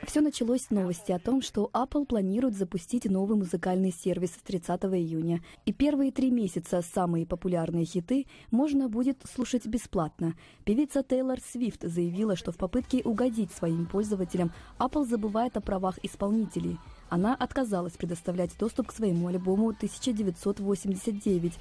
Все началось с новости о том, что Apple планирует запустить новый музыкальный сервис с 30 июня. И первые 3 месяца самые популярные хиты можно будет слушать бесплатно. Певица Тейлор Свифт заявила, что в попытке угодить своим пользователям Apple забывает о правах исполнителей. Она отказалась предоставлять доступ к своему альбому 1989.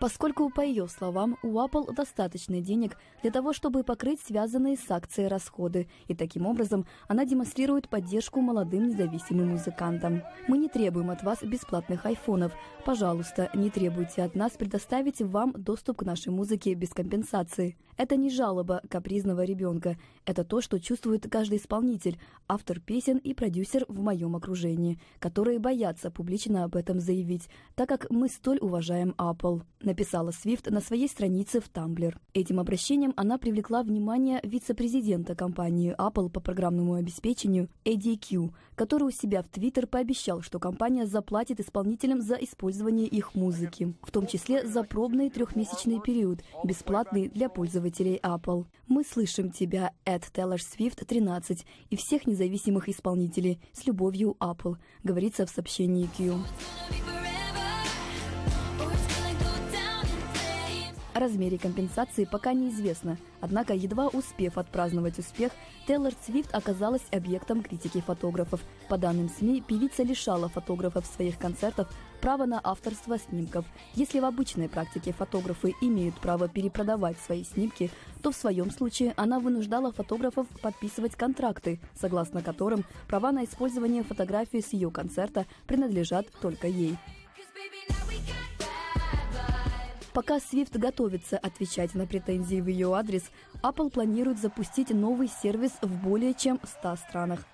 Поскольку, по ее словам, у Apple достаточно денег для того, чтобы покрыть связанные с акцией расходы, и таким образом она демонстрирует поддержку молодым независимым музыкантам. «Мы не требуем от вас бесплатных айфонов. Пожалуйста, не требуйте от нас предоставить вам доступ к нашей музыке без компенсации. Это не жалоба капризного ребенка. Это то, что чувствует каждый исполнитель, автор песен и продюсер в моем окружении, которые боятся публично об этом заявить, так как мы столь уважаем Apple», написала Свифт на своей странице в Tumblr. Этим обращением она привлекла внимание вице-президента компании Apple по программному обеспечению Эдди Кью, который у себя в Twitter пообещал, что компания заплатит исполнителям за использование их музыки, в том числе за пробный 3-месячный период, бесплатный для пользователей Apple. «Мы слышим тебя, Taylor Swift 13 и всех независимых исполнителей. С любовью, Apple», говорится в сообщении Кью. О размере компенсации пока неизвестно, однако, едва успев отпраздновать успех, Тейлор Свифт оказалась объектом критики фотографов. По данным СМИ, певица лишала фотографов своих концертов права на авторство снимков. Если в обычной практике фотографы имеют право перепродавать свои снимки, то в своем случае она вынуждала фотографов подписывать контракты, согласно которым права на использование фотографии с ее концерта принадлежат только ей. Пока Свифт готовится отвечать на претензии в ее адрес, Apple планирует запустить новый сервис в более чем 100 странах.